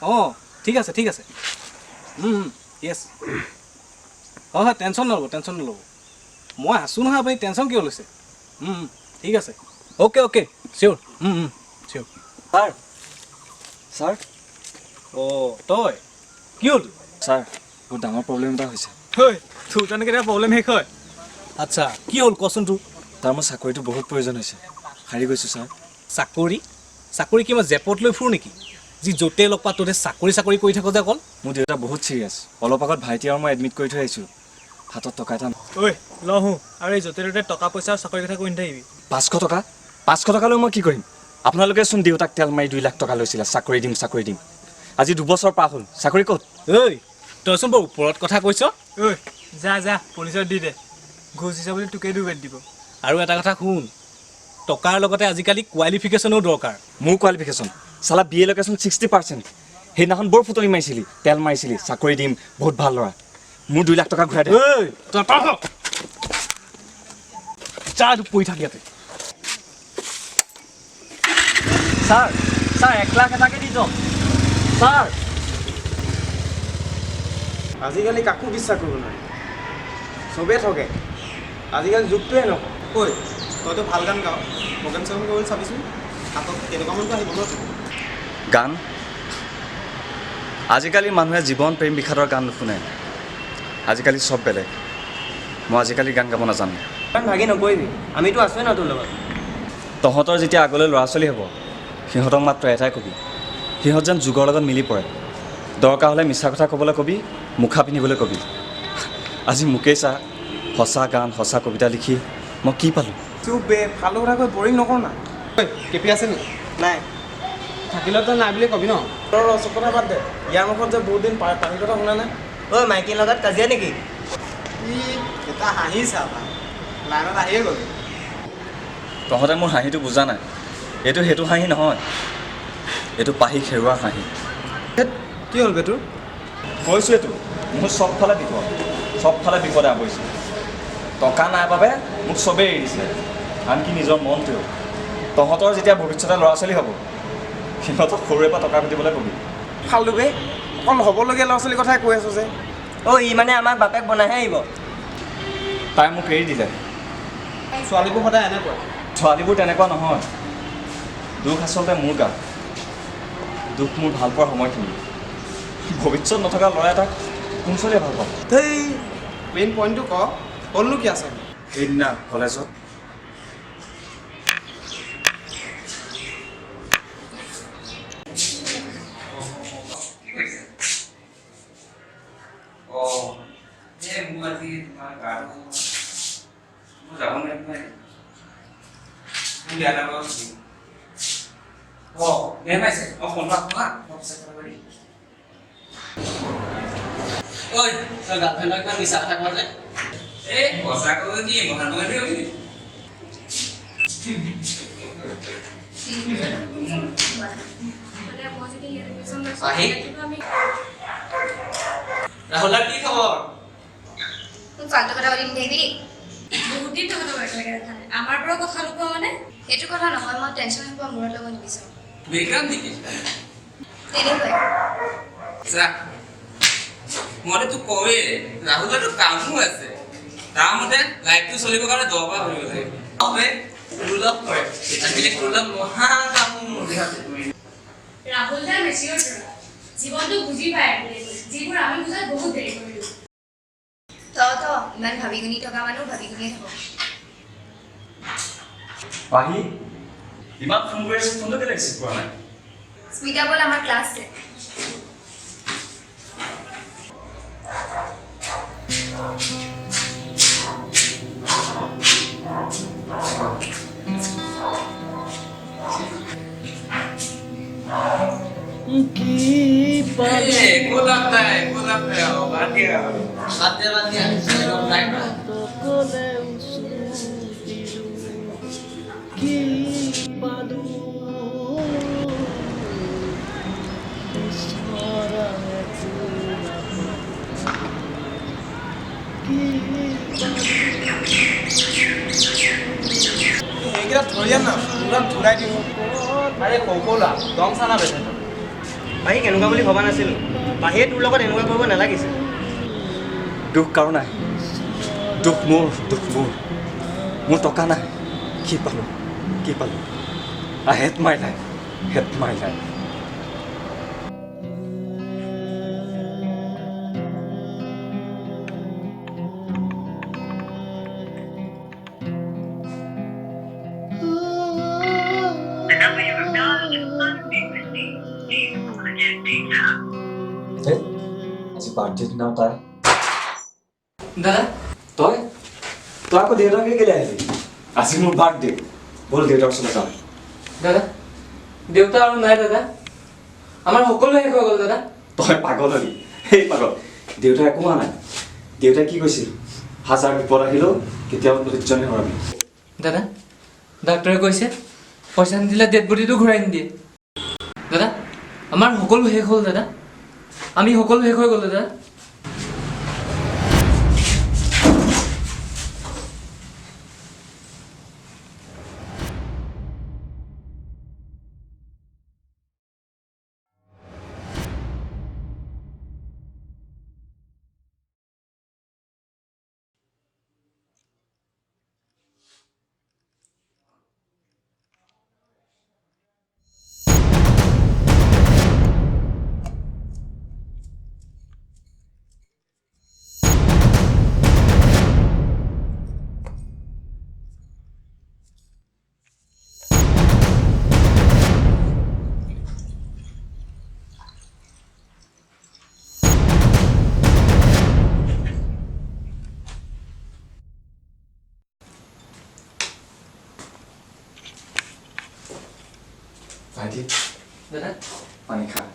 অঁ ঠিক আছে য়েছ হয় টেনশ্যন নল'ব মই আছোঁ নহয় আপুনি টেনশ্যন কিয় লৈছে ঠিক আছে অ'কে চিয়'ৰ চিয়'ৰ ছাৰ অঁ তই কি হ'ল ছাৰ বহুত ডাঙৰ প্ৰব্লেম এটা হৈছে হয় তোৰ তেনেকৈ এটা প্ৰব্লেম শেষ হয় আচ্ছা কি হ'ল কচোন তোৰ ছাৰ মোৰ চাকৰিটো বহুত প্ৰয়োজন হৈছে হাৰি গৈছোঁ ছাৰ চাকৰি কি মই জেপত লৈ ফুৰোঁ নেকি যি য'তে লগ পা ত'তে চাকৰি কৰি থাকোঁ যে অকল মোৰ দেউতা বহুত চিৰিয়াছ অলপ আগত ভাইটি আৰু মই এডমিট কৰি থৈ আহিছোঁ হাতত টকা এটা ঐ লওঁ আৰু এই য'তে ত'তে টকা পইচা আৰু চাকৰি কথা কৈ নাথাকিবি 500 টকা লৈ মই কি কৰিম আপোনালোকে চোন দেউতাক তেল মাৰি 2 লাখ টকা লৈছিলে চাকৰি দিম আজি 2 বছৰ পাৰ হ'ল চাকৰি ক'ত ঐ তইচোন বৰ ওপৰত কথা কৈছ ঐ যা পুলিচত দি দে ঘোষ দিছে বুলি তোকে দুবেট দিব আৰু এটা কথা শুন টকাৰ লগতে আজিকালি কোৱালিফিকেশ্যনো দৰকাৰ মোৰ কোৱালিফিকেশ্যন চালা BA লোকেশ্যন 60%। সেইদিনাখন বৰ ফুটনি মাৰিছিলি তেল মাৰিছিলি চাকৰি দিম বহুত ভাল ল'ৰা মোৰ 2 লাখ টকা ঘূৰাই দে তই যা পৰি থাক ইয়াতে ছাৰ 1 লাখ এটাকে দি যাওক ছাৰ আজিকালি কাকো বিশ্বাস কৰিব নোৱাৰি চবেই ঠগে আজিকালি যুগটোৱে নহয় ঐ তইতো ভাল গান গাৱ প্ৰগ্ৰেম চগ্ৰেম কৰিবলৈ চাবিচোন হাতত কেনেকুৱা মানটো আহিব ন গান আজিকালি মানুহে জীৱন প্ৰেম বিষাদৰ গান নুশুনে আজিকালি চব বেলেগ মই আজিকালি গান গাব নাজানো ইমান ভাগি নকৰিবি আমিতো আছোৱে ন তোৰ লগত তহঁতৰ যেতিয়া আগলৈ ল'ৰা ছোৱালী হ'ব সিহঁতক মাত্ৰ এটাই কবি সিহঁত যেন যুগৰ লগত মিলি পৰে দৰকাৰ হ'লে মিছা কথা ক'বলৈ কবি মুখা পিন্ধিবলৈ কবি আজি মোকেই চা সঁচা গান সঁচা কবিতা লিখি মই কি পালোঁ চুপ বে ফালু কথা কৈ বৰিং নকৰ না ঐ কেপি আছে নি নাই থাকিলেও তই নাই বুলি কবি ন তোৰ ৰচক কথা বাদ দে ইয়াৰ মুখত যে বহুত দিন পানী কথা শুনা নাই ঐ মাইকীৰ লগত কাজিয়া নেকি ই এটা হাঁহিছা লাইনত আহিয়ে গ'ল তহঁতে মোৰ হাঁহিটো বুজা নাই এইটো সেইটো হাঁহি নহয় এইটো পাহি খেৰুৱা হাঁহি কি হ'ল বে তোৰ কৈছোঁ এইটো মোৰ চবফালে বিপদে আৱৰিছে টকা নাই বাবে মোক চবেই এৰি দিছে আনকি নিজৰ মনটোৱেও তহঁতৰ যেতিয়া ভৱিষ্যতে ল'ৰা ছোৱালী হ'ব সিহঁতক সৰুৰে পৰা টকা ঘটিবলৈ কবি ফালতু বে অকল হ'বলগীয়া ল'ৰা ছোৱালীৰ কথাই কৈ আছোঁ যে ই মানে আমাক বাপেক বনাইহে আহিব তাই মোক এৰি দিলে ছোৱালীবোৰ সদায় এনেকুৱা ছোৱালীবোৰ তেনেকুৱা নহয় দুখ আচলতে মোৰ গাত দুখ মোৰ ভাল পোৱাৰ সময়খিনি ভৱিষ্যত নথকা ল'ৰা এটাক কোন ছোৱালীয়ে ভাল পাব ধেই মেইন পইণ্টটো ক হ'লনো কি আছে সেইদিনা কলেজত ৰাহুলৰ কি খবৰ ফালতু কথা পাতি নাথাকিবি বহুত দিন কথা পাতিব লাগে আমাৰ পৰা কথা লুকোৱা মানে সেইটো কথা নহয় মই টেনশ্যন হোৱা মূৰত ল'ব নিবিচাৰোঁ বেকাৰ নেকি তেনেকুৱাই মইতো তোক কওঁৱে ৰাহুলৰতো কামো আছে তাৰ মতে লাইফটো চলিবৰ কাৰণে দৰকাৰ হৈ গৈছে তোৰ কৰে আজিকালি তোৰ মহা কাম ৰাহুল দা মেচিয়ৰ জীৱনটো বুজি পায় যিবোৰ আমি বুজাত বহুত দেৰি কৰিলোঁ ইমান ভাবি গুণি থকা মানুহ ভাবি গুণিয়ে থাকক পাহি ইমান ফোন কৰি আছোঁ ফোনটো কেলৈ ৰিচিভ কৰা নাই স্মিতা বল আমাৰ ক্লাছ আছে এইকেইটা ধৰিয়া না পুৰা ধুৰাই দিব আৰে সৌকলা দম চানা বেচে পাহিক এনেকুৱা বুলি ভবা নাছিলোঁ পাহিয়ে তোৰ লগত এনেকুৱা কৰিব নালাগিছিল দুখ কাৰো নাই দুখ মোৰ মোৰ টকা নাই কি পালোঁ I hate my life আজি বাৰ্থডে দিনা তাই দাদা তই আকৌ দেউতাকে কেলে আহিলি আজি মোৰ বাৰ্থডে বল দেউতাৰ ওচৰলৈ যাওঁ দাদা দেউতা আৰু নাই দাদা আমাৰ সকলো শেষ হৈ গ'ল দাদা তই পাগল হলি সেই পাগল দেউতাই একো হোৱা নাই দেউতাই কি কৈছিল হাজাৰ বিপদ আহিলেও কেতিয়াও ধৈৰ্য নহাবি দাদা ডাক্তৰে কৈছে পইচা নিদিলে ডেড বডিটো ঘূৰাই নিদিয়ে দাদা আমাৰ সকলো শেষ হ'ল দাদা আমি সকলো শেষ হৈ গ'লো দাদা ভাইটি দাদা পানী খা